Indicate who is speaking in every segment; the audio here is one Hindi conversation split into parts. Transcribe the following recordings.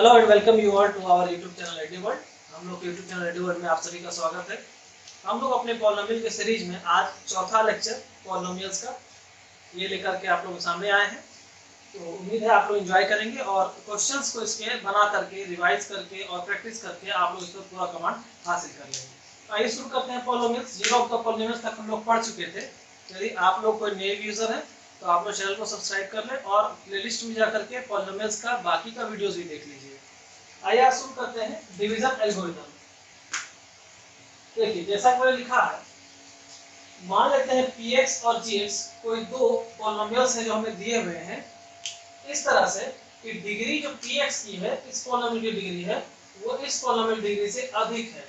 Speaker 1: Hello and welcome you all to our YouTube channel AD world. हम लोग के यूट्यूब चैनल एडी वर्ल्ड में आप सभी का स्वागत है। हम लोग अपने पॉलिनोमियल के सीरीज में आज चौथा लेक्चर पॉलिनोमियल्स का ये लेकर के आप लोगों के सामने आए हैं। तो उम्मीद है आप लोग एंजॉय करेंगे और क्वेश्चंस को इसके बना करके रिवाइज करके और प्रैक्टिस करके आप लोग इसका पूरा कमांड हासिल कर लेंगे। आइए शुरू करते हैं polynomials. Zero of the polynomials तक हम लोग पढ़ चुके थे। यदि आप लोग कोई नए यूजर हैं तो आप लोग चैनल को सब्सक्राइब कर लें और प्लेलिस्ट में जाकर के पॉलिनोमियल्स का बाकी का वीडियोस भी देख लीजिए। आइए शुरू करते हैं डिवीजन एल्गोरिथम। देखिए जैसा कि मैंने लिखा है, मान लेते हैं px और gx कोई दो पॉलिनोमियल्स हैं जो हमें दिए हुए हैं इस तरह से कि डिग्री जो px की है, इस पॉलिनोमियल की डिग्री है वो इस पॉलिनोमियल डिग्री से अधिक है।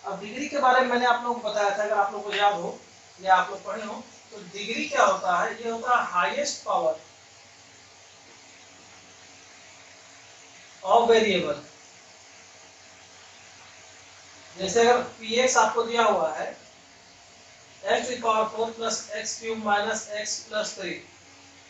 Speaker 1: अब डिग्री के बारे में मैंने आप लोगों को बताया था, अगर आप लोगों को याद हो या आप लोग पढ़े हो तो डिग्री क्या होता है, ये होता है हाईएस्ट पावर ऑफ वेरिएबल। जैसे अगर px आपको दिया हुआ है x to the power 4 plus x cube minus x plus 3,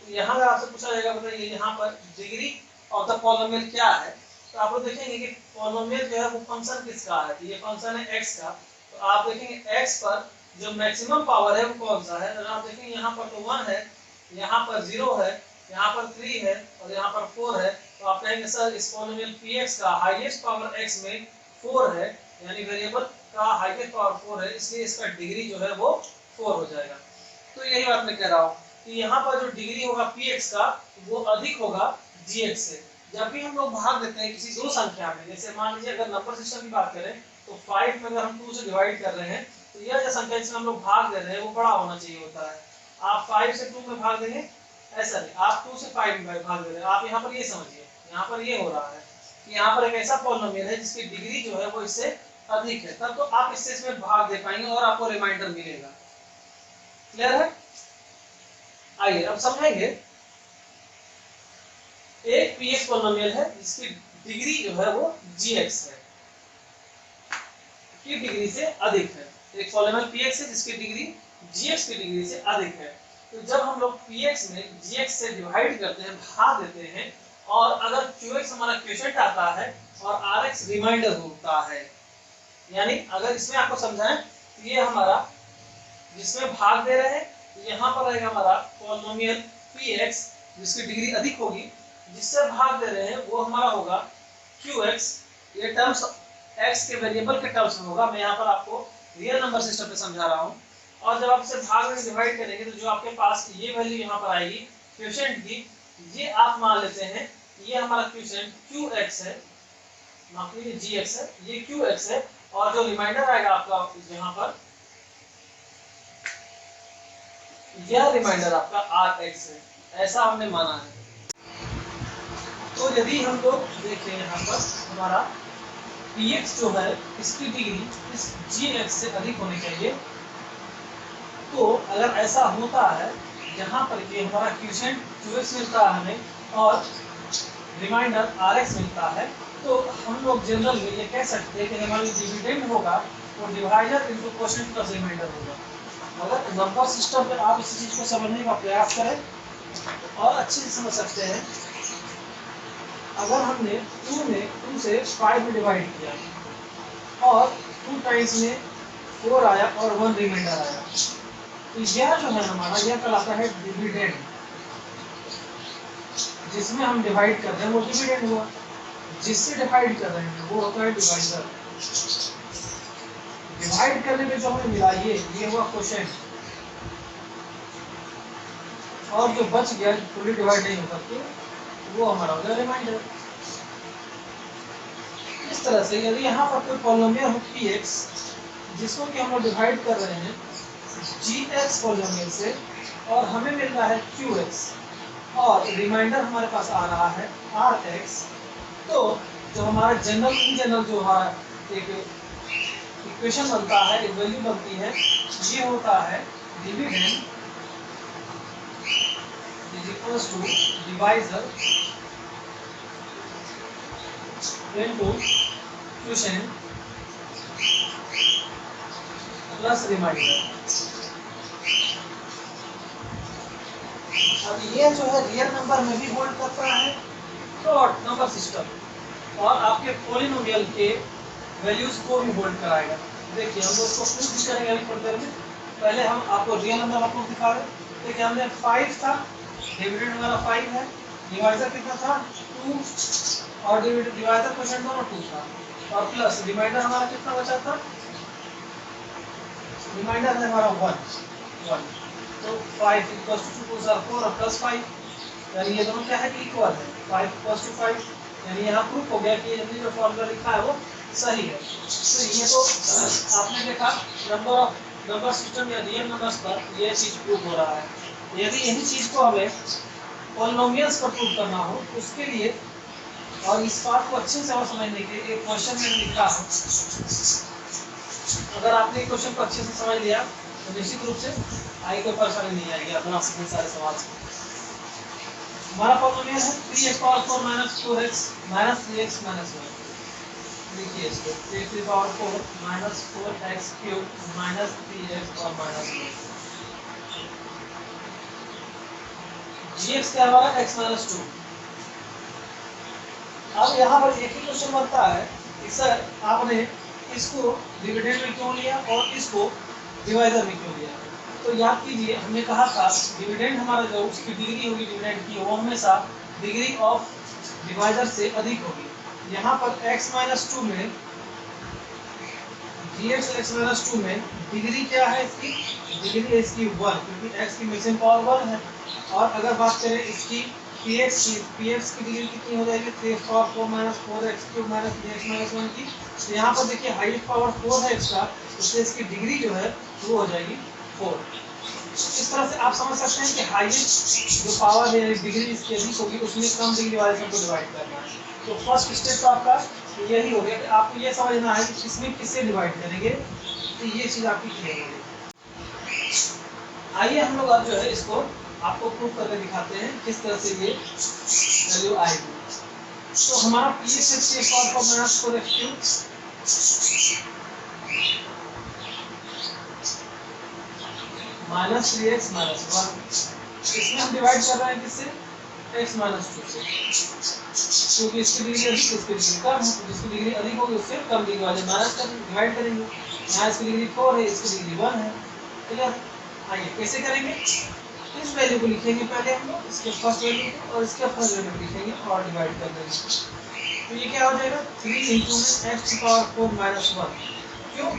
Speaker 1: तो यहाँ अगर आपसे पूछा जाएगा बताइए यहाँ पर डिग्री ऑफ द पॉलिनोमियल क्या है, तो आप लोग देखेंगे कि पॉलिनोमियल जो है वो फंक्शन किसका है, तो ये फंक्शन है x का। तो आप देखेंगे x पर जो मैक्सिमम पावर है वो कौन सा है, तो आप देखेंगे यहाँ पर तो 1 है, यहाँ पर 0 है, यहाँ पर 3 है और यहाँ पर 4 है। तो आप कहेंगे सर इस पॉलिनोमियल px का हाईएस्ट पावर x में 4 है, यानी वेरिएबल का हाईएस्ट पावर 4 है, इसलिए इसका डिग्री जो है वो 4 हो जाएगा। तो यही बात मैं कह रहा हूँ कि यहाँ पर जो डिग्री होगा px का वो अधिक होगा gx से। जब भी हम लोग भाग देते हैं किसी दो संख्या में, जैसे मान लीजिए अगर नंबर सिस्टम की बात करें तो 5 में अगर हम 2 से डिवाइड कर रहे हैं तो यह जो संख्या जिसमें हम लोग भाग दे रहे हैं वो बड़ा होना चाहिए होता है। आप 5 से 2 में भाग देंगे, ऐसा नहीं, आप 2 से 5 में भाग दे रहे हैं। आप यहाँ पर ये समझिए, यहाँ पर ये हो रहा है कि यहाँ पर एक ऐसा पॉलिनोमियल है जिसकी डिग्री जो है वो इससे अधिक है, तब तो आप इससे इसमें भाग दे पाएंगे और आपको रिमाइंडर मिलेगा। क्लियर है? आइए अब समझेंगे। एक px पॉलिनोमियल है जिसकी डिग्री जो है वो gx है, की डिग्री से अधिक है। एक पॉलिनोमियल px है जिसकी डिग्री gx की डिग्री से अधिक है। तो जब हम लोग px में gx से डिवाइड करते हैं, भाग देते हैं, और अगर qx हमारा क्वोशिएंट आता है और rx रिमाइंडर होता है, यानी अगर इसमें आपको समझाएं तो ये हमारा जिसमें भाग दे रहे हैं यहाँ पर रहेगा हमारा पॉलिनोमियल px जिसकी डिग्री अधिक होगी, जिससे भाग दे रहे हैं वो हमारा होगा qx। ये टर्म्स x के वेरिएबल के टर्म्स में होगा, मैं यहाँ पर आपको रियल नंबर सिस्टम पे समझा रहा हूँ। और जब आप इसे भाग में डिवाइड करेंगे तो जो आपके पास ये वैल्यू यहाँ पर आएगी क्वोशिएंट की, ये आप मान लेते हैं ये हमारा क्वोशिएंट qx है, माफ कीजिए gx है, ये qx है, और जो रिमाइंडर आएगा आपका यहाँ पर यह रिमाइंडर आपका rx है, ऐसा हमने माना है। तो यदि हम लोग देखें यहाँ पर हमारा px जो है इसकी डिग्री इस gx से अधिक होनी चाहिए। तो अगर ऐसा होता है यहाँ पर कि हमारा क्वोशिएंट qx मिलता है हमें और रिमाइंडर rx मिलता है, तो हम लोग जनरल में ये कह सकते हैं कि हमारा डिविडेंड होगा वो divider into quotient plus remainder होगा। अगर नंबर सिस्टम पे आप इस चीज को समझने का प्रयास करें और अच्छे से समझ सकते हैं, अगर हमने 2 से 5 में डिवाइड किया और 2 टाइम्स में 4 आया और 1 रिमाइंडर आया, तो यह जो है हमारा यह कहलाता है डिविडेंड। जिसमें हम डिवाइड कर रहे हैं वो डिविडेंड हुआ, जिससे डिवाइड कर रहे हैं वो होता है डिवाइडर। डिवाइड करने में जो हमें मिला ये हुआ क्वोशिएंट, और जो बच गया फुली डिवाइड नहीं हो सकती वो हमारा हो गया रिमाइंडर। इस तरह से यदि यहाँ पर कोई पॉलिनोमियल हो px जिसको कि हम लोग डिवाइड कर रहे हैं gx पॉलिनोमियल से और हमें मिल रहा है qx और रिमाइंडर हमारे पास आ रहा है rx, तो जो हमारा जनरल जो हमारा एक इक्वेशन बनता है, एक वैल्यू बनती है, ये होता है dividend is equals to divisor into quotient plus remainder. अब ये जो है रियल नंबर में भी होल्ड करता है, तो नंबर सिस्टम और आपके पॉलिनोमियल के वैल्यूज को भी होल्ड कराएगा। देखिए हम लोग इसको प्रूफ भी करेंगे अभी थोड़ी देर में। पहले हम आपको रियल नंबर का प्रूफ दिखा रहे हैं। देखिए हमने 5 था, डिविडेंड हमारा 5 है, डिवाइजर कितना था 2, और डिवाइजर क्वोशिएंट दोनों 2 था, और प्लस रिमाइंडर हमारा कितना बचा था, रिमाइंडर है हमारा 1। तो 5 इक्वल्स टू 2 4 4 और प्लस 5, यानी ये दोनों क्या है इक्वल है, 5 इक्वल्स टू 5, यानी यहाँ प्रूफ हो गया कि हमने जो फॉर्मूला लिखा है वो सही है। तो ये तो आपने देखा नंबर सिस्टम या रियल नंबर्स पर ये चीज प्रूफ हो रहा है। यदि यही चीज को हमें पॉलिनोमियल्स पर प्रूफ करना हो उसके लिए, और इस बात को अच्छे से और समझने के लिए एक क्वेश्चन मैंने लिखा है। अगर आपने क्वेश्चन को अच्छे से समझ लिया तो निश्चित रूप से आगे कोई परेशानी नहीं आएगी, आप बना सकते सारे सवाल। हमारा पॉलिनोमियल है 3x power 4 minus 4x minus 3x minus 1। लिखिए इसको 3 की power 4 minus 4x cube minus 3x और माइनस 1। gx क्या हमारा x माइनस 2। अब यहाँ पर एक ही क्वेश्चन बनता है कि सर आपने इसको डिविडेंड में क्यों लिया और इसको डिवाइजर में क्यों लिया। तो याद कीजिए हमने कहा था डिविडेंड हमारा जो उसकी डिग्री होगी डिविडेंड की वो हमेशा डिग्री ऑफ डिवाइजर से अधिक होगी। यहाँ पर x माइनस 2 में gx x माइनस 2 में डिग्री क्या है इसकी, डिग्री है इसकी 1, क्योंकि x की मैक्सिमम पावर 1 है। और अगर बात करें इसकी px की डिग्री कितनी हो जाएगी 3 power 4 minus 4x cube minus 3x minus 1 की। तो यहाँ पर देखिए हाईएस्ट पावर 4 है इसका, इसलिए इसकी डिग्री जो है वो हो जाएगी 4। इस तरह से आप समझ सकते हैं कि हाईएस्ट जो पावर है डिग्री इसकी अधिक होगी उसमें कम डिग्री वाले सबको डिवाइड करना है। तो फर्स्ट स्टेप तो आपका यही हो गया कि आपको ये समझना है कि किसमें किससे डिवाइड करेंगे, तो ये चीज़ आपकी क्लियर होगी। आइए हम लोग अब जो है इसको आपको प्रूफ करके दिखाते हैं किस तरह से ये वैल्यू आएगी। तो हमारा px है 3 power 4 minus 4x cube minus 3x minus 1। इसमें हम डिवाइड कर रहे हैं किससे, x माइनस 2 से, क्योंकि इसकी डिग्री अधिक इसकी डिग्री कम है, जिसकी डिग्री अधिक होगी उससे कम डिग्री वाले माइनस कर डिवाइड करेंगे। यहाँ इसकी डिग्री 4 है, इसकी डिग्री 1 है। क्लियर। आइए कैसे करेंगे, इस वैल्यू को लिखेंगे पहले हम लोग, इसके फर्स्ट वैल्यू को और इसके फर्स्ट वैल्यू को लिखेंगे और डिवाइड कर देंगे। तो ये क्या हो जाएगा 3 इंटू x की पावर 4 माइनस 1। क्यों,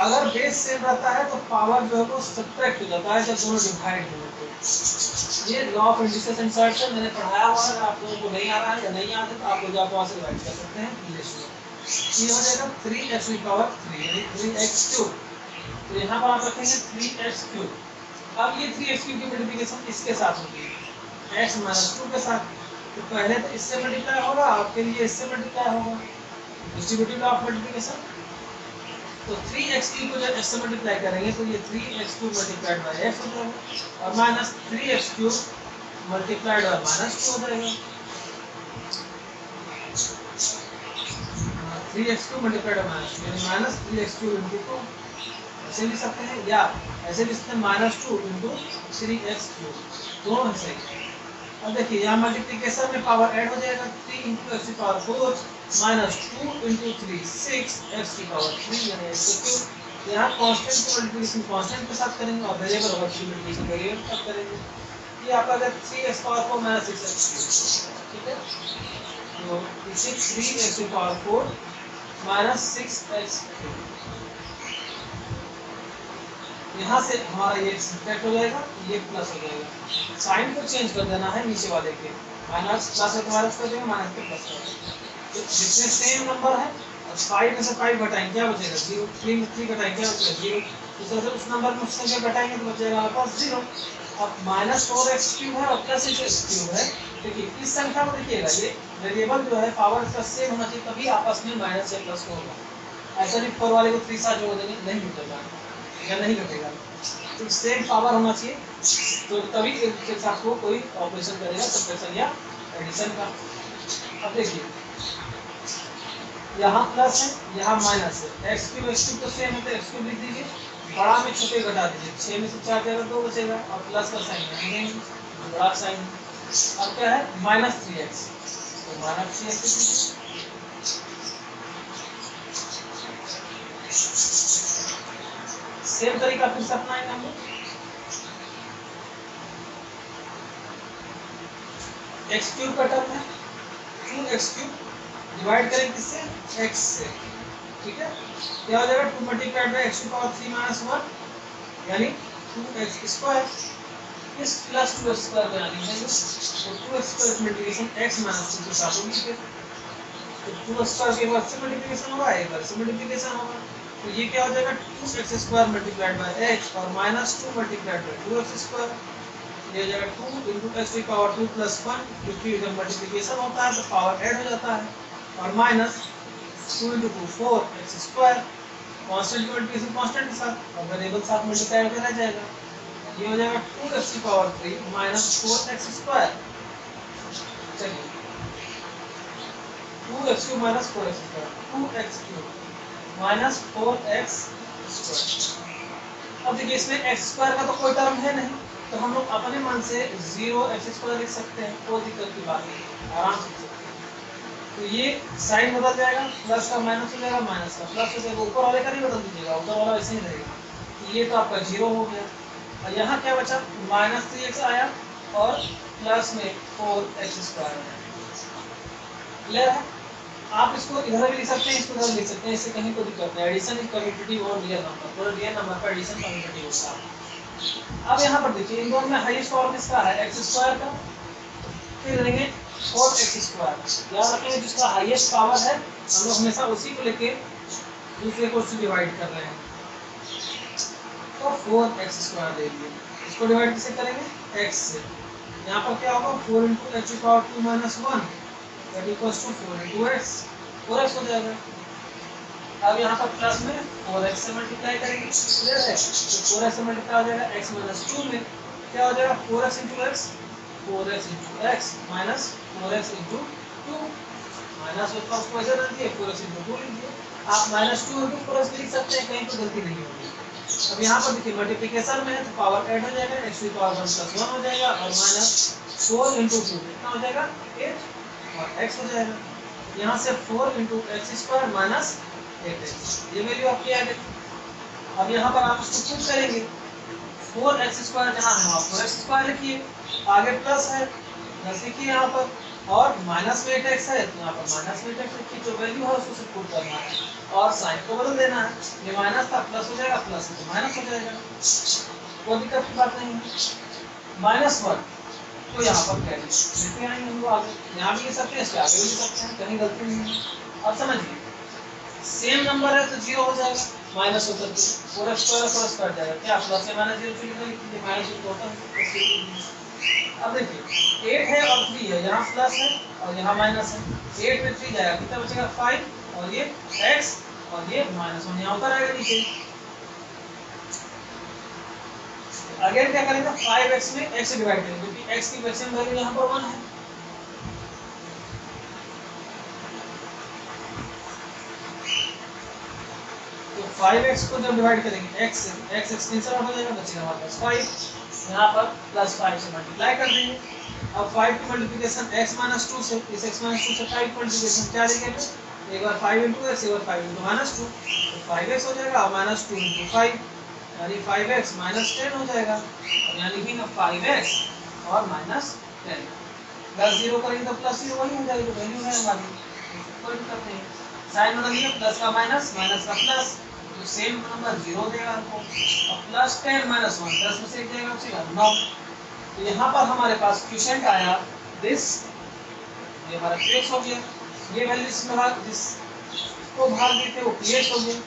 Speaker 1: अगर बेस सेम रहता है तो पावर जो है वो सब्ट्रैक्ट हो जाता है जब दोनों डिवाइड हो जाते हैं। ये लॉ ऑफ इंडिसेस इंसर्शन मैंने पढ़ाया हुआ है, आप लोगों को नहीं आ रहा है या नहीं आता तो आप लोग जाकर वहाँ से डिवाइड कर सकते हैं इंग्लिश में। ये हो जाएगा 3x की पावर 3 यानी 3x क्यूब। तो यहाँ पर आप रखेंगे 3x क्यूब। अब ये 3x क्यूब की मल्टीप्लिकेशन इसके साथ होगी x माइनस 2 के साथ। तो पहले तो इससे मल्टीप्लाई होगा और फिर ये इससे मल्टीप्लाई होगा, डिस्ट्रीब्यूटिव लॉ ऑफ मल्टीप्लिकेशन। तो 3x क्यूब को जब x से मल्टीप्लाई करेंगे तो ये 3x cube multiplied by x हो जाएगा और minus 3x cube multiplied by minus 2 हो जाएगा। 3x cube multiplied by minus 2 यानी माइनस 3x क्यूब इनटू 2 ऐसे लिख सकते हैं, या ऐसे लिख सकते हैं माइनस 2 इंटू 3x क्यूब, दोनों में सही। अब देखिए यहाँ मल्टीप्लिकेशन में पावर ऐड हो जाएगा 3 इंटू x की पावर 4 माइनस 2 इंटू 3 6 x की पावर 3 यानी x क्यूब। यहाँ कांस्टेंट की मल्टीप्लिकेशन कांस्टेंट के साथ करेंगे और वेरिएबल होगा की मल्टीप्लिकेशन वेरिएबल के साथ करेंगे। ये आपका अगर 3x power 4 minus 6x cube, ठीक है। तो 3x की पावर 4 माइनस 6x क्यूब, यहाँ से हमारा ये सब्ट्रैक्ट हो जाएगा, ये प्लस हो जाएगा। साइन को चेंज कर देना है नीचे वाले के, माइनस प्लस है माइनस कर देंगे, माइनस के प्लस कर देंगे। तो जितने सेम नंबर है 5 में से 5 घटाएंगे क्या बचेगा 0, 3 में 3 घटाएंगे क्या बचेगा 0। इस तरह से उस नंबर में उससे क्या घटाएंगे तो बचेगा हमारे पास 0। अब माइनस 4x क्यूब है और प्लस x क्यूब है। देखिए इस संख्या को देखिएगा, ये वेरिएबल जो है पावर इसका सेम होना चाहिए तभी आपस में माइनस या प्लस होगा। ऐसा नहीं 4 वाले को 3 साथ जोड़ देंगे नहीं मिलेगा या नहीं घटेगा, तो सेम पावर होना चाहिए तो तभी एक साथ को कोई ऑपरेशन करेगा सब्ट्रैक्शन या एडिशन का। अब देखिए यहाँ प्लस है यहाँ माइनस है, x क्यूब तो सेम है तो x क्यूब लिख दीजिए, बड़ा में छोटे घटा दीजिए, 6 में से 4 जाएगा 2 बचेगा और प्लस का साइन है बड़ा साइन। अब क्या है माइनस 3x, तो माइनस 3x सेम तरीका फिर से अपनाएंगे हम लोग। एक्स क्यूब का टर्म है 2x क्यूब, डिवाइड करें किससे, x से, ठीक है। क्या हो जाएगा 2 multiplied by x to power 3 minus 1 यानी 2x स्क्वायर, इस प्लस 2x स्क्वायर को यहाँ लिखेंगे तो 2x square multiplication x minus 2 के साथ होगी, फिर तो 2 स्क्वायर के बाद से मल्टीप्लिकेशन होगा, एक बार से मल्टीप्लिकेशन होगा, तो ये क्या हो जाएगा 2x square multiplied by x और minus 2 multiplied bye 2x square, ये हो जाएगा 2 into x to the power 2 plus 1, क्योंकि जब मल्टीप्लिकेशन होता है तो पावर ऐड हो जाता है, और minus 2 into 2 4x square, constant की मल्टीप्लिकेशन कांस्टेंट के साथ और वेरिएबल साथ मल्टीप्लाई होकर रह जाएगा, ये हो जाएगा 2x to the power 3 minus 4x square, चलिए 2x cube minus 4x square, 2x cube minus 4x square. अब देखिए इसमें x स्क्वायर का तो कोई टर्म है नहीं, तो हम लोग अपने मन से 0x स्क्वायर लिख सकते हैं, कोई दिक्कत की बात नहीं, आराम से लिख सकते हैं। तो ये साइन बदल जाएगा, प्लस का माइनस हो जाएगा, माइनस का प्लस हो जाएगा, ऊपर वाले का नहीं बदल दीजिएगा, ऊपर वाला वैसे ही रहेगा, तो ये तो आपका 0 हो गया। और यहाँ क्या बचा, माइनस 3x आया और प्लस में 4x स्क्वायर है, क्लियर है। आप इसको इधर भी लिख सकते हैं, इसको इधर लिख सकते हैं, इससे कहीं कोई दिक्कत नहीं। एडिशन इज कम्यूटेटिव और रियल नंबर, पूरा रियल नंबर का एडिशन कम्यूटेटिव होता है। अब यहाँ पर देखिए इन दोनों में हाईएस्ट पावर किसका है, x स्क्वायर का, फिर लेंगे 4x स्क्वायर, याद रखेंगे जिसका हाईएस्ट पावर है हम लोग हमेशा उसी को लेके दूसरे को उससे डिवाइड कर रहे हैं, तो 4x स्क्वायर ले लिए, इसको डिवाइड किससे करेंगे, x से, यहाँ पर क्या होगा 4 into x to the power 2 minus 1 that equals to 4 into x, 4x हो जाएगा। अब यहाँ पर प्लस में 4x से मल्टीप्लाई करेंगे, क्लियर है, तो 4x से मल्टीप्लाई हो जाएगा x माइनस 2 में, क्या हो जाएगा 4x into x, 4x into x minus 4x into 2, minus होता है उसको वैसे रख दिए, 4x into 2 लिख दिए, आप माइनस 2 into 4x लिख सकते हैं, कहीं पर गलती नहीं होगी। अब यहाँ पर देखिए मल्टीप्लिकेशन में है तो पावर ऐड हो जाएगा, x to the power 1 plus 1 हो जाएगा और माइनस 4 into 2 कितना हो जाएगा 8 और x हो जाएगा, यहाँ से 4 into x square minus 8x, ये वैल्यू आपकी आ गई। अब यहाँ पर आप इसको पुट करेंगे, 4x स्क्वायर जहाँ है वहाँ 4x स्क्वायर लिखिए, आगे प्लस है प्लस लिखिए यहाँ पर, और माइनस में 8x है तो यहाँ पर माइनस में 8x लिखिए, जो वैल्यू है उसको पुट करना है और साइन को बदल देना है, ये माइनस था प्लस हो जाएगा, प्लस है तो माइनस हो जाएगा, कोई दिक्कत की बात नहीं है। माइनस 1 तो यहाँ पर कैरी लिखते आएंगे हम लोग, आगे यहाँ भी लिख सकते हैं, इसके आगे भी लिख सकते हैं, कहीं गलती नहीं है। अब समझिए सेम नंबर है तो 0 हो जाएगा, माइनस होकर के 4x स्क्वायर कट जाएगा, क्या प्लस से माइनस 0 चलिए लिख दीजिए, माइनस होता है। अब देखिए 8 है और 3 है, यहाँ प्लस है और यहाँ माइनस है, 8 में 3 जाएगा, कितना बचेगा 5 और ये x और ये माइनस 1 यहाँ उतर आएगा नीचे। अगेन क्या करेंगे 5x में x से डिवाइड करेंगे, क्योंकि x की मैक्सिमम वैल्यू यहाँ पर 1 है, तो 5x को जब डिवाइड करेंगे x से, x कैंसिल हो जाएगा, बचेगा हमारे पास 5, यहाँ पर प्लस 5 से मल्टीप्लाई कर देंगे। अब 5 की मल्टीप्लिकेशन x माइनस 2 से, इस x माइनस 2 से 5 मल्टीप्लिकेशन क्या लिखेंगे, एक बार 5 into x, एक बार 5 into माइनस 2, तो 5x हो जाएगा और माइनस 2 into 5 यानी 5x माइनस 10 हो जाएगा, और यहाँ लिखेंगे 5x और माइनस 10, प्लस 0 करेंगे तो प्लस 0 वही हो जाएगी, तो वैल्यू है हमारी, कोई दिक्कत नहीं। साइन बदल दिया, प्लस का माइनस, माइनस का प्लस, तो सेम नंबर 0 देगा हमको, और प्लस 10 माइनस 1 10 में से एक जाएगा बचेगा 9। तो यहाँ पर हमारे पास क्वोशिएंट आया दिस, ये हमारा px हो गया, ये वैल्यू इसमें भाग जिसको भाग दिए थे वो px हो गया,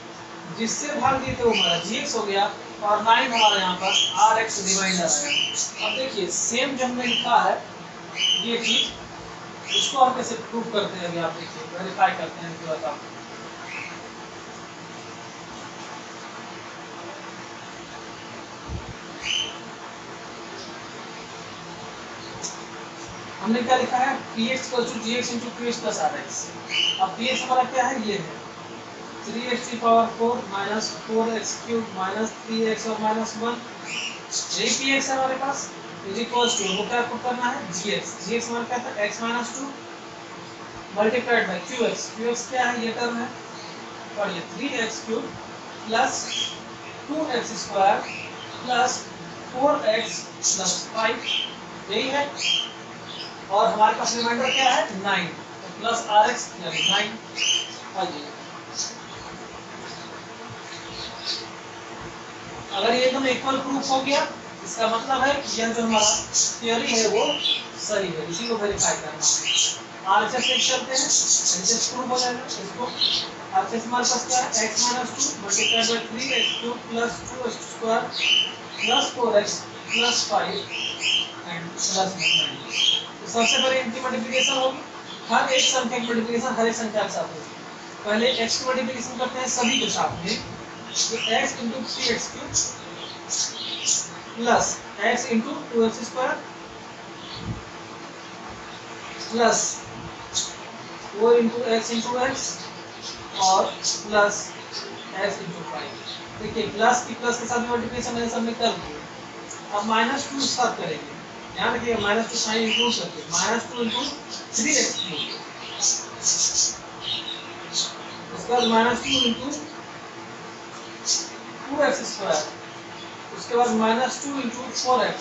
Speaker 1: जिससे भाग दिए थे वो हमारा gx हो गया, और 9 हमारे यहाँ पर rx रिमाइंडर आया। अब देखिए सेम जो हमने लिखा है ये चीज, इसको हम कैसे प्रूव करते हैं, अभी आप देखिए वेरीफाई करते हैं कि बताओ। हमने क्या लिखा है px = gx × qx + rx। अब px हमारा क्या है, ये है 3x की power 4 minus 4x³ minus 3x और माइनस 1, यही px है हमारे पास, इज इक्वल्स टू वो क्या पुट करना है gx, gx हमारा क्या था x minus 2 multiplied bye qx, qx क्या है ये टर्म है, और ये 3x³ plus 2x² plus 4x plus 5, यही है। और हमारे पास रिमाइंडर क्या है 9, तो प्लस rx यानी 9। आइए, अगर ये एकदम इक्वल प्रूफ हो गया, इसका मतलब है कि यह जो हमारा थ्योरी है वो सही है, इसी को वेरीफाई करना है। RHS चेक करते हैं, RHS प्रूफ हो जाएगा। इसको RHS हमारे पास क्या है, x - 2 multiplied bye 3x³ plus 2x² plus 4x plus 5 and plus 9। तो सबसे पहले इनकी मल्टीप्लिकेशन होगी, हर एक संख्या की मल्टीप्लिकेशन हर एक संख्या के साथ होगी। पहले x की मल्टीप्लिकेशन करते हैं सभी के साथ में, तो x × 3x³ plus x × 2x² plus 4 × x × x और प्लस x × 5। देखिए प्लस की प्लस के साथ मल्टीप्लिकेशन मैंने सबने कर दिया। अब -2 के साथ करेंगे, ध्यान रखिएगा -2 साइन इंक्लूड करके, -2 × 3x³, उसके बाद -2 × 2x², उसके बाद -2 × 4x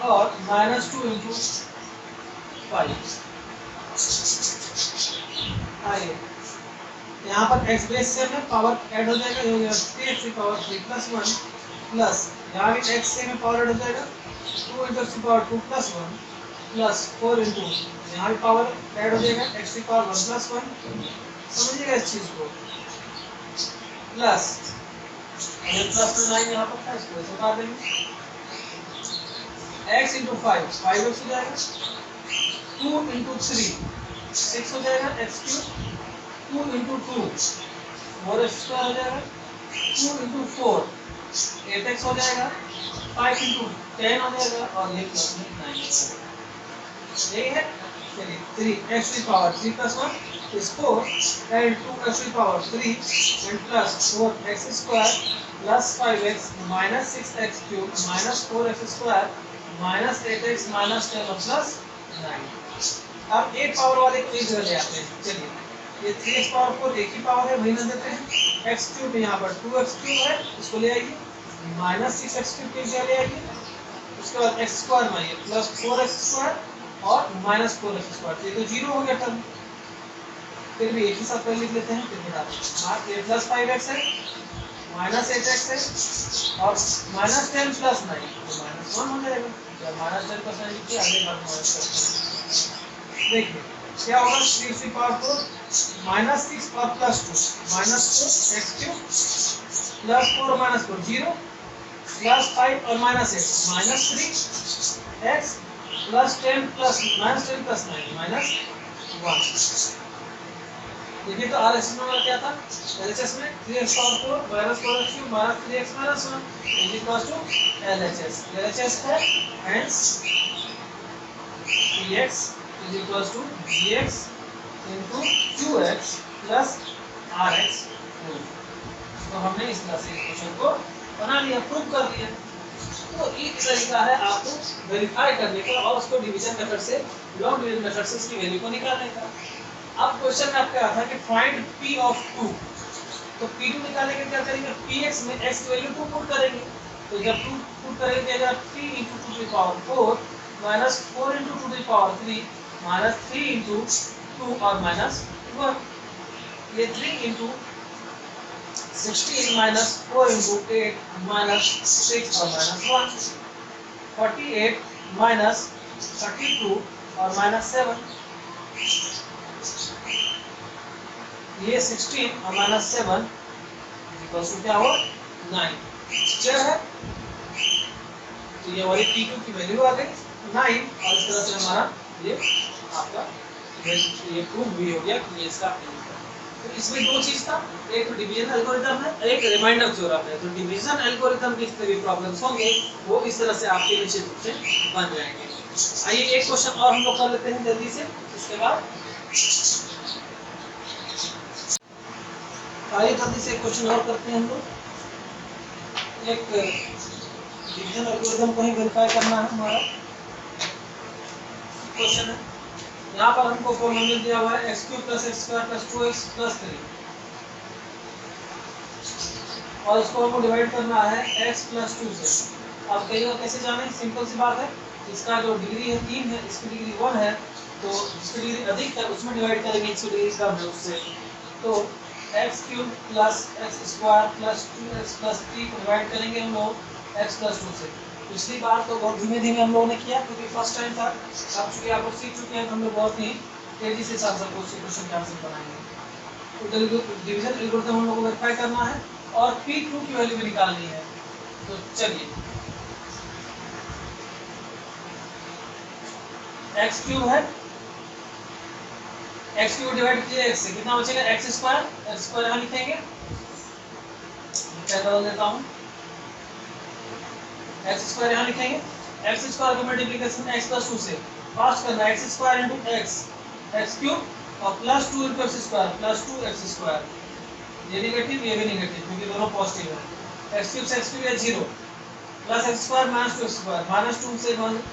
Speaker 1: और -2 × 5। आइए, यहाँ पर x बेस सेम है, पावर ऐड हो जाएगा, ये हो गया 3x³ + 1 प्लस यहाँ भी x सेम है, पावर ऐड हो जाएगा 2x² + 1 प्लस 4 × यहाँ भी पावर ऐड हो जाएगा x⁻1 + 1। समझिएगा इस चीज को, प्लस प्लस 9 यहाँ पर था, इसको ऐसे उतार देंगे, x × 5 5x हो जाएगा, 2 × 3 6 हो जाएगा, x³, 2 × 2 4x² हो जाएगा, 2 × 4 8x हो जाएगा, 5 × 10 हो जाएगा और ये प्लस में 9 हो जाएगा। यही है। चलिए 3x³ + 1 is 4 and 2x³ and plus 4x² plus 5x minus 6x³ minus 4x² minus 8x minus 10 plus 9। अब एक पावर वाले को एक जगह ले आते हैं। चलिए ये 3x⁴ एक ही पावर है, वही ना देते हैं। x³ यहाँ पर 2x³ है, इसको ले आइए, माइनस 6x³ की जगह ले आइए, उसके बाद x² में आइए प्लस 4x² और माइनस 4x², ये तो 0 हो गया टर्म। फिर भी एक ही साथ पहले लिख लेते हैं, फिर घटाते हैं। प्लस 5x है, माइनस 8x है और माइनस 10 प्लस 9 तो माइनस 1 हो जाएगा। जब माइनस 10 प्लस 9 लिखिए, आगे बात माइनस करते हैं। देखिए क्या होगा, 3 माइनस 6 और plus 2 minus 4 x³ plus 4 minus 4 0 plus 5 और minus 8 minus 3 x plus 10 plus minus 10 plus 9 minus 1। देखिए तो RHS में क्या था, LHS में 3x⁴ minus 4x³ minus 3x minus 1 is equal to LHS। LHS है, hence px is equal to gx into qx plus rx। तो हमने इस तरह से इक्वेशन को बना लिया, प्रूव कर दिया। तो एक तरीका है आपको वेरीफाई करने का और उसको डिवीजन मेथड से, लॉन्ग डिवीजन मेथड से उसकी वैल्यू को निकालने का। अब क्वेश्चन में आपका आता है कि फाइंड p ऑफ 2, तो p2 निकालने के क्या करेंगे, px में x की वैल्यू 2 पुट करेंगे। तो जब 2 पुट करेंगे अगर 3 × 2⁴ माइनस 4 × 2⁵ माइनस 3 × 2 और माइनस 1, ये 3 × 16 माइनस 4 × 8 माइनस 6 और माइनस 1, 48 माइनस 32 और माइनस 7, ये 16 और माइनस 7 इक्वल टू क्या हो 9। क्लियर है। तो ये हमारी p2 की वैल्यू आ गई 9 और इस तरह से हमारा ये आपका ये प्रूव भी हो गया कि ये इसका आंसर है। तो इसमें दो चीज था, एक तो डिवीजन एल्गोरिथम है, एक रिमाइंडर थ्योरम है। तो डिवीजन एल्गोरिथम के जितने भी प्रॉब्लम्स होंगे वो इस तरह से आपके निश्चित रूप से बन जाएंगे। आइए एक क्वेश्चन और हम लोग कर लेते हैं जल्दी से, इसके बाद आइए जल्दी से क्वेश्चन और करते हैं हम लोग। एक डिवीजन एल्गोरिथम को ही वेरीफाई करना है हमारा क्वेश्चन है। यहाँ पर हमको पॉलिनोमियल दिया हुआ है x³ + x² + 2x + 3। और इसको हमको डिवाइड करना है x प्लस 2 से। अब कहीं और कैसे जाने, सिंपल सी बात है, इसका जो डिग्री है 3 है, इसकी डिग्री 1 है, तो जिसकी डिग्री अधिक है उसमें डिवाइड करेंगे, इसकी डिग्री कम है उससे। तो x cube plus x square plus 2x plus 3 को डिवाइड करेंगे हम लोग x प्लस 2 से। पिछली बार तो बहुत धीमे धीमे हम लोगों ने किया क्योंकि फर्स्ट टाइम था। अब चूंकि आप लोग सीख चुके हैं तो हम लोग बहुत ही तेजी से आंसर को क्वेश्चन के आंसर बनाएंगे। तो डिवीजन एल्गोरिथम हम लोग को वेरीफाई करना है और P2 की वैल्यू भी निकालनी है। तो चलिए, x क्यूब है, x क्यूब डिवाइड कीजिए x से, कितना बचेगा x स्क्वायर यहाँ लिखेंगे, क्या बदल देता हूँ, x स्क्वायर यहाँ लिखेंगे, x स्क्वायर का मल्टीप्लिकेशन x प्लस 2 से, फास्ट करना है x square into x cube और plus 2 into x square plus 2x square, ये नेगेटिव ये भी नेगेटिव क्योंकि दोनों पॉजिटिव है। x क्यूब से x क्यूब या 0 plus x square minus 2x square, minus 2 से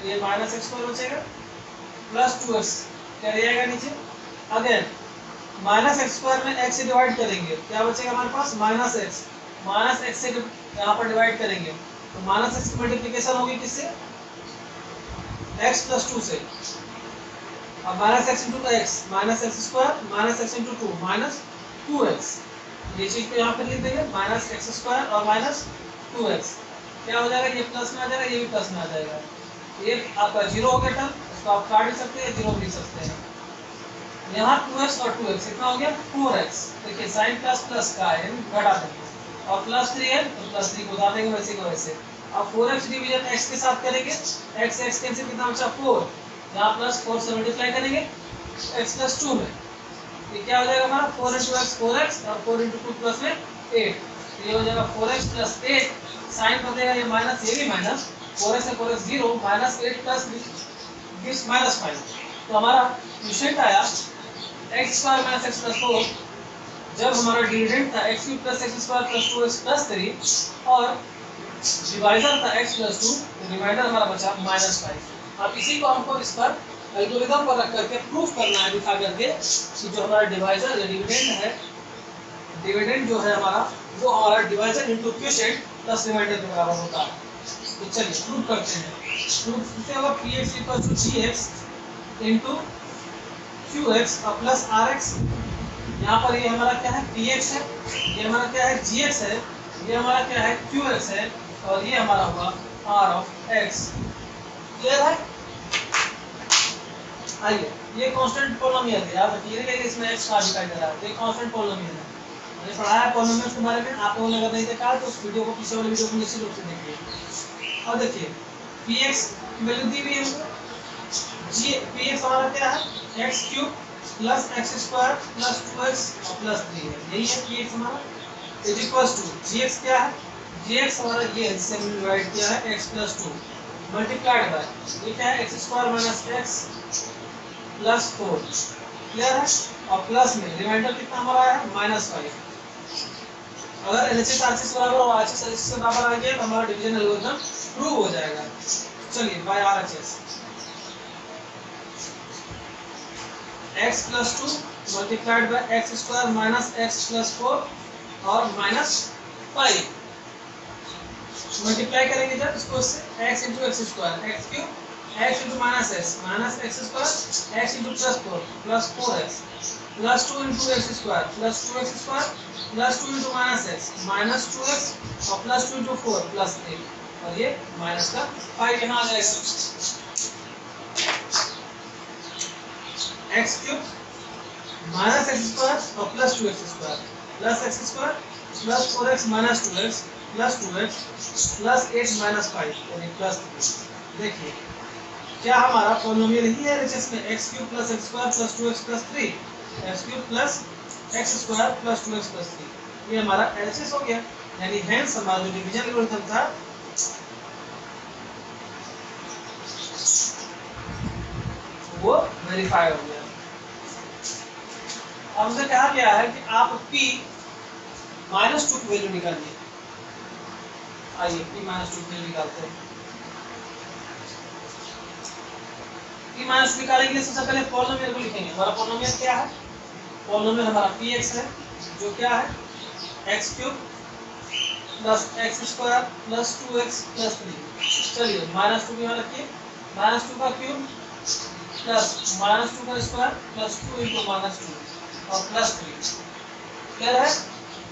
Speaker 1: ये माइनस x स्क्वायर बचेगा प्लस 2x, क्या रह जाएगा नीचे, अगेन माइनस एक्स स्क्वायर में x से डिवाइड करेंगे, क्या बचेगा हमारे पास माइनस x से यहाँ पर डिवाइड करेंगे तो माइनस x की मल्टीप्लिकेशन होगी किससे, x प्लस 2 से। अब minus x into x, minus x square minus x into 2 minus 2x, ये चीज को यहाँ पर लिख देंगे माइनस एक्स स्क्वायर और माइनस 2x, क्या हो जाएगा, ये प्लस में आ जाएगा, ये भी प्लस में आ जाएगा, ये आपका 0 हो गया टर्म, इसको आप काट भी सकते हैं, 0 भी लिख सकते हैं। यहाँ 2x और 2x कितना हो गया 4x, देखिए साइन प्लस प्लस का है घटा देंगे, और प्लस 3 है तो प्लस 3 को उतार देंगे वैसे को वैसे। अब 4x डिवीजन x के साथ करेंगे, x कैंसिल, कितना बचा 4, यहाँ प्लस 4 से मल्टीप्लाई करेंगे x प्लस 2 में, ये क्या हो जाएगा हमारा 4 इंटू एक्स 4x और 4 इंटू 2 प्लस में 8, ये हो जाएगा 4x प्लस 8, साइन बदलेगा ये माइनस, ये भी माइनस, 4x से 4x 0 minus 8 plus this minus 5। तो हमारा क्वेश्चन आया x square minus x plus 4, जब हमारा डिविडेंड था x cube plus x square plus 2x plus 3 और डिवाइजर था x प्लस 2, तो डिवाइडर हमारा बचा माइनस 5। अब इसी को हमको इस पर एल्गोरिथम पर रख करके प्रूफ करना है, दिखा करके कि जो हमारा डिवाइजर या डिविडेंड है, डिविडेंड जो है हमारा वो हमारा divisor into quotient plus remainder के बराबर होता है। तो चलिए प्रूफ करते हैं। प्रूफ किससे होगा, px equal to gx into qx और प्लस rx, यहाँ पर ये हमारा क्या है px है, ये हमारा क्या है gx है, ये हमारा क्या है qx है और ये हमारा हुआ r ऑफ x। क्लियर है? आइए, ये कांस्टेंट पॉलिनोमियल है, याद रखिए इसमें x का दिखाई दे रहा है, ये कांस्टेंट पॉलिनोमियल है। मैंने पढ़ाया है पॉलिनोमियल्स के बारे में, आप लोगों ने अगर नहीं देखा तो उस वीडियो को, पीछे वाले वीडियो को निश्चित रूप से देखिए। और देखिए px की वैल्यू दी हुई है हमको, px हमारा क्या है x cube plus x square plus 2x और प्लस 3 है, यही है px हमारा, इज इक्वल्स टू gx क्या है, gx हमारा ये इससे डिवाइड किया है x प्लस 2 मल्टीप्लाइड बाय ये क्या है x square minus x plus 4। Clear है? और प्लस में रिमाइंडर कितना हमारा है -5। अगर LHS RHS बराबर और RHS LHS से बराबर आ गया तो हमारा डिवीजन एल्गोरिथम प्रूव हो जाएगा। चलिए by RHS x plus 2 multiplied by x square minus x plus 4 और माइनस 5 मल्टीप्लाई करेंगे जब इसको इससे x into x square x cube x into minus x square x into plus 4 plus 4x plus 2 into x square plus 2x square plus 2 into minus minus 2x और प्लस 2 इंटू 4 प्लस 3 और ये माइनस का 5 यहाँ आ जाएगा। x cube minus x square और plus 2x square plus x square plus 4x minus 2x plus 2x plus 8 minus 5 यानी प्लस 3। देखिए क्या हमारा पॉलिनोमियल ही है LHS में x cube plus x square plus 2x plus 3 x cube plus x square plus 2x plus 3, ये हमारा LHS हो गया। यानी हेंस हमारा जो डिवीजन एल्गोरिथम था वो वेरीफाई हो गया। अब हमसे कहा गया है कि आप p -2 की वैल्यू निकालिए। आइए p -2 की वैल्यू निकालते हैं। p -2 निकालेंगे लिए सबसे पहले पॉलिनोमियल को लिखेंगे। हमारा पॉलिनोमियल क्या है, पॉलिनोमियल हमारा px है जो क्या है x cube plus x square plus 2x plus 3। चलिए माइनस 2 यहाँ रखिए, माइनस 2 का क्यूब प्लस माइनस 2 का स्क्वायर प्लस 2 इंटू माइनस 2 और प्लस 3। क्लियर है?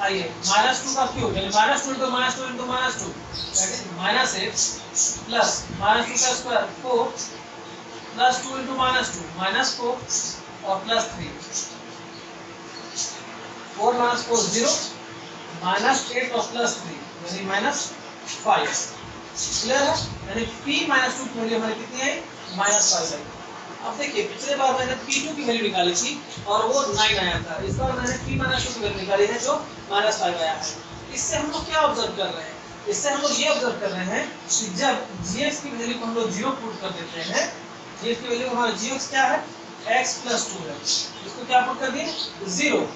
Speaker 1: आइए माइनस 2 का क्यूब यानी minus 2 into minus 2 into minus 2 that is minus x plus minus 2 का square 4 plus 2 into minus 2 minus 4 और प्लस 3। 4 माइनस 4 0 माइनस 8 और प्लस 3 यानी माइनस 5। क्लियर है? यानी p माइनस 2 की वैल्यू हमारी कितनी आई? माइनस 5 आई। अब देखिए पिछले बार मैंने p2 की वैल्यू निकाली थी और वो 9 आया था। इस बार मैंने p माइनस 2 की वैल्यू निकाली है जो माइनस 5 आया है। इससे हम लोग क्या ऑब्जर्व कर रहे हैं? इससे हम लोग ये ऑब्जर्व कर रहे हैं कि जब gx की वैल्यू को हम लोग 0 पुट कर देते हैं, gx की वैल्यू हमारा gx क्या है? x प्लस 2 है। इसको क्या पुट कर दिए? 0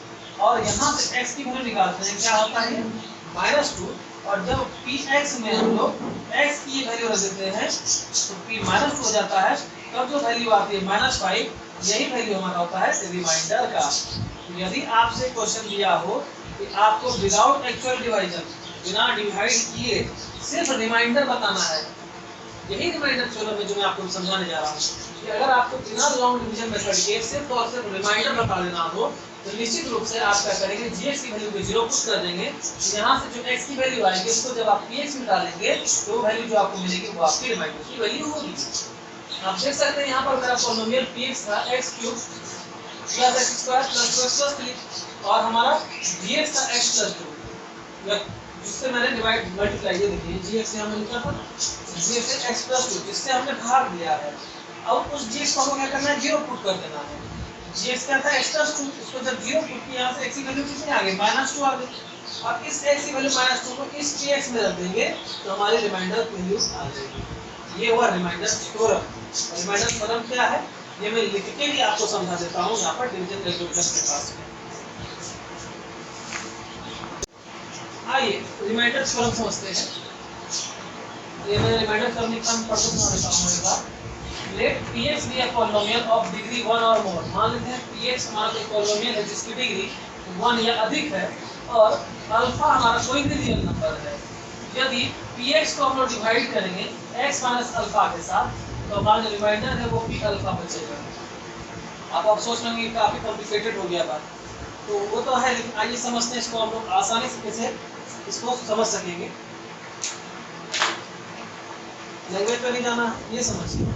Speaker 1: और यहाँ से x की वैल्यू निकालते हैं, क्या होता है? माइनस 2 और जब px में हम लोग x की वैल्यू रख देते हैं तो p माइनस 2 हो जाता है। तब जो वैल्यू आती है माइनस 5, यही वैल्यू हमारा होता है रिमाइंडर का। तो यदि आपसे क्वेश्चन दिया हो कि आपको विदाउट एक्चुअल डिवाइजन, बिना डिवाइड किए सिर्फ रिमाइंडर बताना है, यही रिमाइंडर थ्योरम है जो मैं आपको समझाने जा रहा हूँ कि अगर आपको बिना लॉन्ग डिवीजन मेथड के सिर्फ और सिर्फ रिमाइंडर बता देना हो तो निश्चित रूप से आप क्या करेंगे? gx की वैल्यू को 0 पुट कर देंगे। यहाँ से जो x की वैल्यू आएगी उसको जब आप px में डालेंगे तो वैल्यू जो आपको मिलेगी वो आपकी रिमाइंडर की वैल्यू होगी। आप देख सकते हैं यहाँ पर मेरा पॉलिनोमियल px था x cube plus x square plus 2x plus 3 और हमारा gx था x प्लस 2 जिससे मैंने डिवाइड मल्टीप्लाई, ये देखिए gx यहाँ मैंने लिखा था gx से x प्लस 2 जिससे हमने भाग दिया है। अब उस gx को हमें क्या करना है? 0 पुट कर देना है। gx क्या था? x प्लस 2, इसको जब 0 पुट किया यहाँ से x की वैल्यू कितनी आ गई? माइनस 2 आ गई। और इस x की वैल्यू माइनस 2 को इस px में रख देंगे तो हमारी रिमाइंडर वैल्यू आ जाएगी। ये हुआ रिमाइंडर थ्योरम। रिमाइंडर थ्योरम क्या है ये मैं लिख के भी आपको समझा देता हूँ यहाँ पर डिवीजन कैलकुलेटर के पास में। आइए रिमाइंडर थ्योरम समझते हैं। ये मैं रिमाइंडर थ्योरम लिखता हूँ, पढ़ के समझा देता हूँ एक बार। Let px be a polynomial of degree 1 or more। मान लेते हैं px हमारा कोई पॉलिनोमियल है जिसकी डिग्री 1 या अधिक है और अल्फा हमारा कोई भी रियल नंबर है। यदि px को हम लोग डिवाइड करेंगे x माइनस अल्फा के साथ तो हमारा जो रिमाइंडर है वो p अल्फा बचेगा। आप सोच लेंगे काफी कॉम्प्लिकेटेड हो गया बात, तो वो तो है, लेकिन आइए समझते हैं इसको। हम लोग आसानी से कैसे इसको समझ सकेंगे। लैंग्वेज पे नहीं जाना, ये समझिए।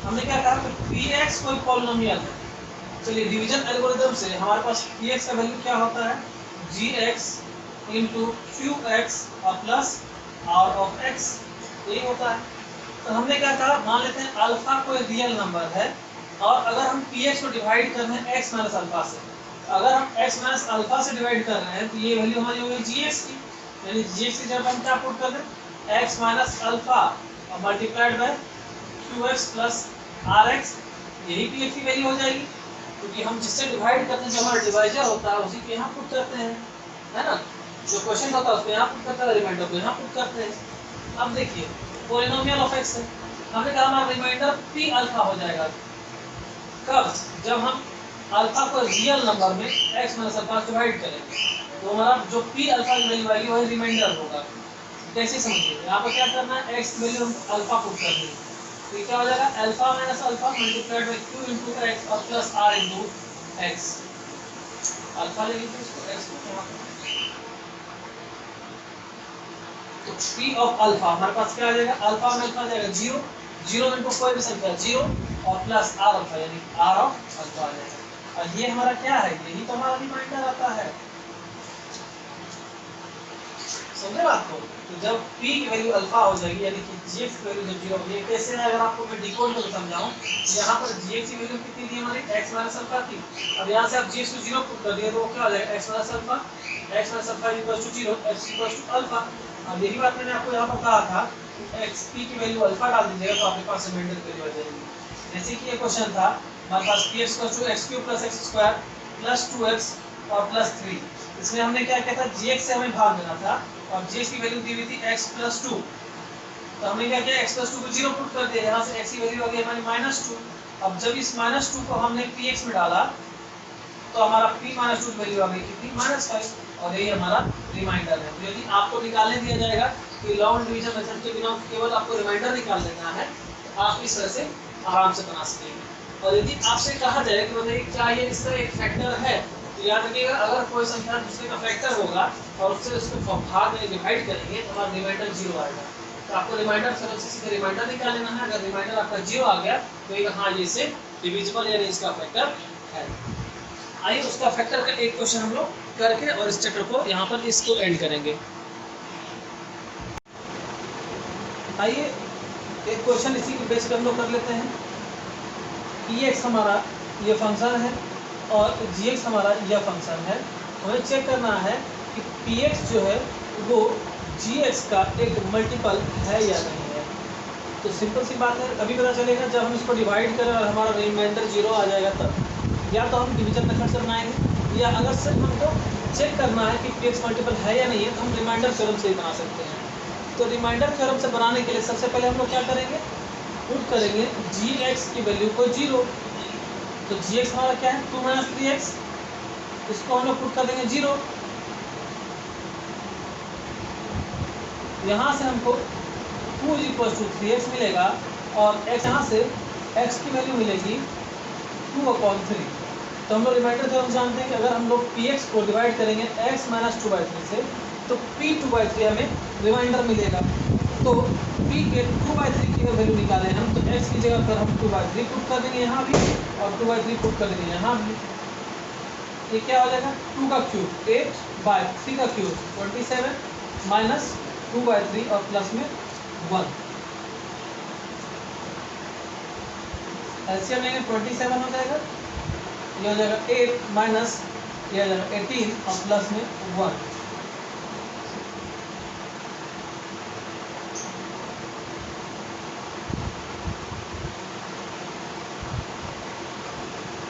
Speaker 1: हमने क्या कहा कि px कोई पॉलिनोमियल है। चलिए डिवीजन एल्गोरिथम से हमारे पास px का वैल्यू क्या होता है? gx into qx और प्लस r of x, यही होता है। तो हमने क्या कहा? मान लेते हैं अल्फा कोई रियल नंबर है और अगर हम px को डिवाइड कर रहे हैं x माइनस अल्फा से, अगर हम x माइनस अल्फा से डिवाइड कर रहे हैं तो ये वैल्यू हमारी होगी gx की। यानी gx की जब हम क्या पुट कर दें? x माइनस अल्फा और multiplied by qx plus rx, यही px की वैल्यू हो जाएगी। क्योंकि हम जिससे डिवाइड करते हैं जो हमारा डिवाइजर होता है उसी को यहाँ पुट करते हैं, है ना? जो क्वेश्चन होता है उसको यहाँ पुट करते हैं, रिमाइंडर को यहाँ पुट करते हैं। अब देखिए पॉलिनोमियल ऑफ x है, हमने कहा हमारा रिमाइंडर p अल्फा हो जाएगा। कब? जब हम अल्फा को रियल नंबर में x माइनस अल्फा से डिवाइड करेंगे तो हमारा जो p अल्फा की वैल्यू आएगी वही रिमाइंडर होगा। कैसे समझिए? यहाँ पर क्या करना है? x की वैल्यू हम अल्फा पुट कर देंगे तो ये क्या हो जाएगा? Alpha minus alpha multiplied by q into x और plus r into x। Alpha ले लीजिए इसको, x को यहाँ तो p ऑफ अल्फा हमारे पास क्या आ जाएगा? अल्फा में अल्फा आ जाएगा 0, 0 इनटू कोई भी संख्या 0 और प्लस r अल्फा यानी r ऑफ अल्फा आ जाएगा। और ये हमारा क्या है? यही तो हमारा रिमाइंडर आता है। समझे बात को? तो जब p की वैल्यू अल्फा हो जाएगी यानी कि gx की वैल्यू जब 0 होगी, कैसे है? अगर आपको मैं डिकोड करके समझाऊं तो यहाँ पर gx की वैल्यू कितनी थी हमारी? x माइनस अल्फा थी। अब यहाँ से आप gx को 0 पुट कर दिए तो वो क्या हो जाएगा? x minus alpha, x minus alpha equals to 0, x equals to अल्फा। अब यही बात मैंने आपको यहाँ पर कहा था कि x p की वैल्यू अल्फा डाल दीजिएगा तो आपके पास रिमाइंडर की वैल्यू आ जाएगी। जैसे कि ये क्वेश्चन था हमारे पास px equals to x cube plus x square plus 2x और प्लस 3। इसमें हमने क्या किया था? gx से हमें भाग देना था और gx की वैल्यू दी हुई थी x प्लस 2, तो हमने क्या किया? x प्लस 2 को 0 पुट कर दिया। यहाँ से x की वैल्यू आ गई हमारी माइनस 2। अब जब इस माइनस 2 को हमने px में डाला तो हमारा p माइनस 2 वैल्यू आ गई कितनी -5 और यही हमारा रिमाइंडर है। तो यदि आपको निकालने दिया जाएगा कि लॉन्ग डिवीजन मेथड के बिना केवल आपको रिमाइंडर निकाल लेना है तो आप इस तरह से आराम से बना सकेंगे। और यदि आपसे कहा जाए कि बताइए क्या ये इसका एक फैक्टर है, तो याद रखिएगा अगर कोई संख्या दूसरे का फैक्टर होगा और उससे उसको भाग में डिवाइड करेंगे तो हमारा रिमाइंडर 0 आएगा। तो आपको रिमाइंडर थ्योरम से सीधे रिमाइंडर निकाल लेना है। अगर रिमाइंडर आपका 0 आ गया तो हाँ ये से डिविजिबल यानी इसका फैक्टर है। आइए उसका फैक्टर का एक क्वेश्चन हम लोग करके और इस चैप्टर को यहाँ पर इसको एंड करेंगे। आइए एक क्वेश्चन इसी के बेस पर हम लोग कर लेते हैं। px हमारा ये फंक्शन है और gx हमारा यह फंक्शन है। हमें चेक करना है कि px जो है वो gx का एक मल्टीपल है या नहीं है। तो सिंपल सी बात है, अभी पता चलेगा जब हम इसको डिवाइड करें और हमारा रिमाइंडर 0 आ जाएगा तब। या तो हम डिवीजन मेथड से बनाएंगे या अगर सिर्फ हमको चेक करना है कि px मल्टीपल है या नहीं है तो हम रिमाइंडर थ्योरम से ही बना सकते हैं। तो रिमाइंडर थ्योरम से बनाने के लिए सबसे पहले हम लोग क्या करेंगे, पुट करेंगे gx की वैल्यू को 0। तो gx हमारा क्या है 2 - 3x, इसको हम लोग पुट कर देंगे 0। यहाँ से हमको 2 = 3x मिलेगा और x यहाँ से x की वैल्यू मिलेगी 2/3। तो हम लोग रिमाइंडर थ्योरम जानते हैं कि अगर हम लोग px को डिवाइड करेंगे x - 2/3 से तो p 2/3 हमें रिमाइंडर मिलेगा। तो p के 2/3 की वैल्यू निकालें हम, तो x की जगह पर हम 2/3 पुट कर देंगे यहाँ भी और 2/3 पुट कर देंगे यहाँ भी। ये क्या हो जाएगा 2 का क्यूब 8/3 का क्यूब 27 माइनस 2/3 और प्लस में 1। एलसीएम लेंगे 27 हो जाएगा, ये हो जाएगा 8 माइनस ये हो जाएगा 18 और प्लस में 1।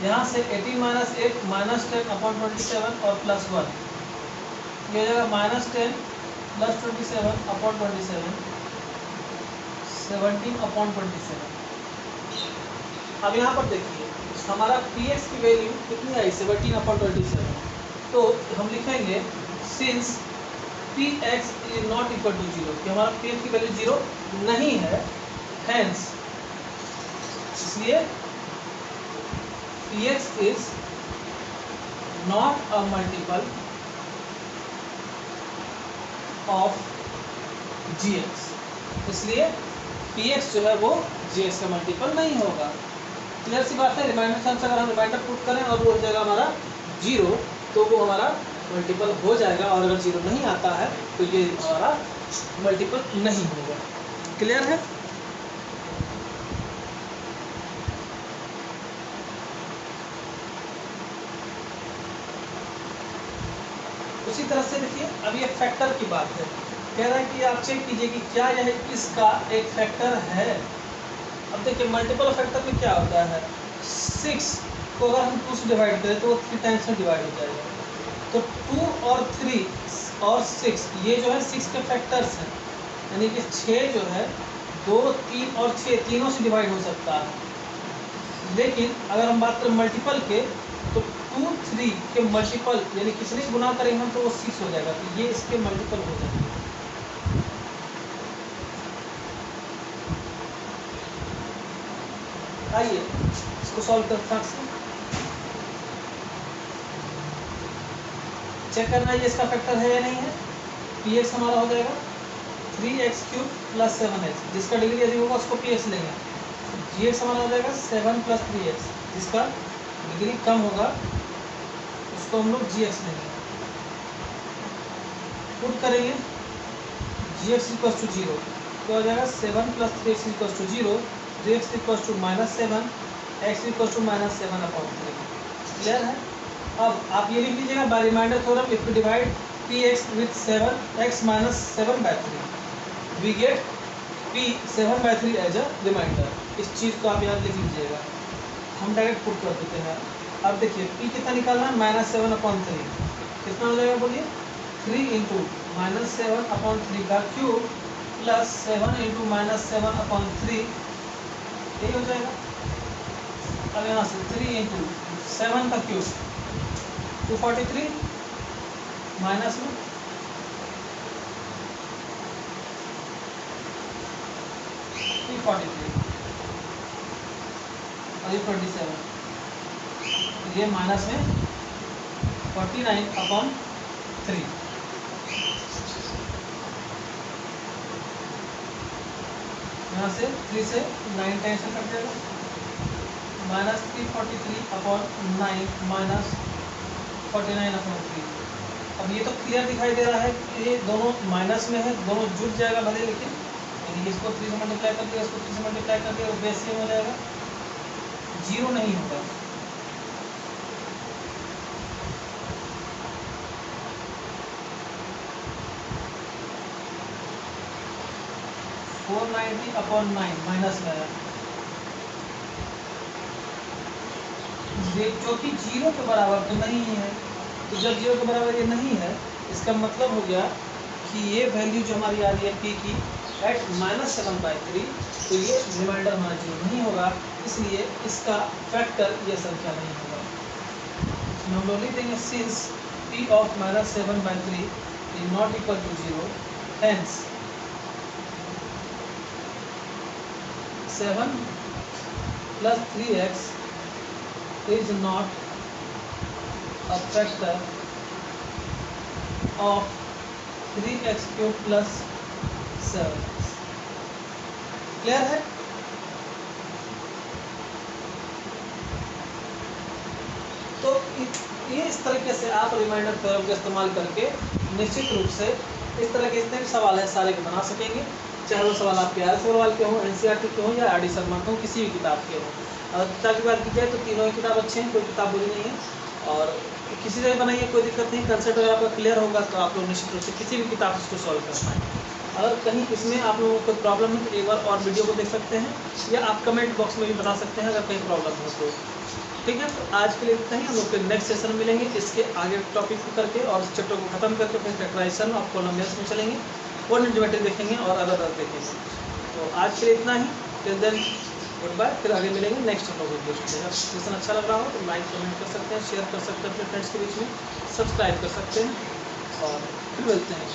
Speaker 1: यहाँ से 18 माइनस 8 -10/27 और प्लस 1, ये हो जाएगा -10 + 27/27 17/27। अब यहाँ पर देखिए हमारा px की वैल्यू कितनी आई 17/27। तो हम लिखेंगे since px is not equal to 0, कि हमारा px की वैल्यू 0 नहीं है, हेंस इसलिए px is not a multiple of gx, इसलिए px जो है वो gx का मल्टीपल नहीं होगा। क्लियर सी बात है। रिमाइंडर थ्योरम से अगर हम रिमाइंडर पुट करें और वो हो जाएगा हमारा 0 तो वो हमारा मल्टीपल हो जाएगा, और अगर 0 नहीं आता है तो ये हमारा मल्टीपल नहीं होगा। क्लियर है। उसी तरह से देखिए अब ये फैक्टर की बात है, कह रहा है कि आप चेक कीजिए कि क्या यह इसका एक फैक्टर है। अब देखिए मल्टीपल फैक्टर में क्या होता है, 6 को अगर हम 2 से डिवाइड करें तो वो 3 टाइम्स में डिवाइड हो जाएगा। तो 2 और 3 और 6 ये जो है 6 के फैक्टर्स हैं, यानी कि 6 जो है 2, 3 और 6 तीनों से डिवाइड हो सकता है। लेकिन अगर हम बात करें मल्टीपल के तो 2, 3 के मल्टीपल यानी कितने गुना करेंगे हम तो वो 6 हो जाएगा, तो ये इसके मल्टीपल हो जाएंगे। आइए इसको सॉल्व करते हैं। चेक करना है ये इसका फैक्टर है या नहीं है। px हमारा हो जाएगा 3x³ + 7x, जिसका डिग्री अधिक होगा उसको px लेंगे। gx हमारा हो जाएगा 7 + 3x, जिसका डिग्री कम होगा उसको हम लोग gx लेंगे। पुट करेंगे gx = 0 तो हो जाएगा 7 + 3x = 0, 3x = -7, x = -7/3। क्लियर है। अब आप ये लिख लीजिएगा by remainder theorem if you divide px with 7x - 7/3 we get p 7/3 as a remainder. इस चीज़ को आप यहाँ लिख लीजिएगा, हम डायरेक्ट पुट कर देते हैं। अब देखिए p कितना निकालना है -7/3, कितना हो जाएगा बोलिए 3 × -7/3 का क्यूब प्लस 7 × -7/3, यही हो जाएगा। अब यहाँ से 3 × 7 का क्यूब 243 माइनस में 343 और ये 27, ये माइनस में 49/3। यहाँ से 3 से 9 टाइम्स में कट जाएगा, माइनस 343/9 माइनस 49/3। अब ये तो क्लियर दिखाई दे रहा है कि ये दोनों माइनस में है, दोनों जुड़ जाएगा भले, लेकिन इसको 3 से मल्टीप्लाई कर दिया, इसको 3 से मल्टीप्लाई कर दिया, बेस सेम हो जाएगा, जीरो नहीं होगा। फोर 90/9 माइनस में है, जो कि जीरो के बराबर तो नहीं है। तो जब जीरो के बराबर ये नहीं है, इसका मतलब हो गया कि ये वैल्यू जो हमारी आ रही है पी की एट -7/3, तो ये रिमाइंडर हमारा जीरो नहीं होगा, इसलिए इसका फैक्टर ये संख्या नहीं होगा। हम लोग लिख देंगे since p of -7/3 is not equal to 0, hence 7 plus 3x is not a factor of 3x cube plus 7x। Clear है? तो ये इस तरीके से आप रिमाइंडर थ्योरम का इस्तेमाल करके निश्चित रूप से इस तरह के जितने भी सवाल है सारे के बना सकेंगे, चाहे वो सवाल आपके RS अग्रवाल के हों, NCERT के हों या RD शर्मा के हों, किसी भी किताब के हों। अगर किताब की बात की जाए तो तीनों ही किताब अच्छे हैं, कोई किताब बुरी नहीं है, और किसी से भी बनाइए कोई दिक्कत नहीं। कंसेप्ट अगर आपका क्लियर होगा तो आप लोग निश्चित रूप से किसी भी किताब से इसको सॉल्व कर पाएंगे। अगर कहीं इसमें आप लोगों को कोई प्रॉब्लम है तो एक बार और वीडियो को देख सकते हैं, या आप कमेंट बॉक्स में भी बता सकते हैं अगर कहीं प्रॉब्लम हो तो। ठीक है, तो आज के लिए इतना ही। हम लोग फिर नेक्स्ट सेशन में मिलेंगे इसके आगे टॉपिक को करके, और इस चैप्टर को खत्म करके फिर फैक्टराइजेशन ऑफ कोलम्बियंस में चलेंगे, कोऑर्डिनेट ज्योमेट्री देखेंगे और अदर देखेंगे। तो आज के लिए इतना ही, टिल देन गुड बाय, फिर आगे मिलेंगे नेक्स्ट हम लोग वीडियो में। अगर सेशन अच्छा लग रहा हो तो लाइक कमेंट कर सकते हैं, शेयर कर सकते हैं अपने फ्रेंड्स के बीच में, सब्सक्राइब कर सकते हैं, और फिर मिलते हैं।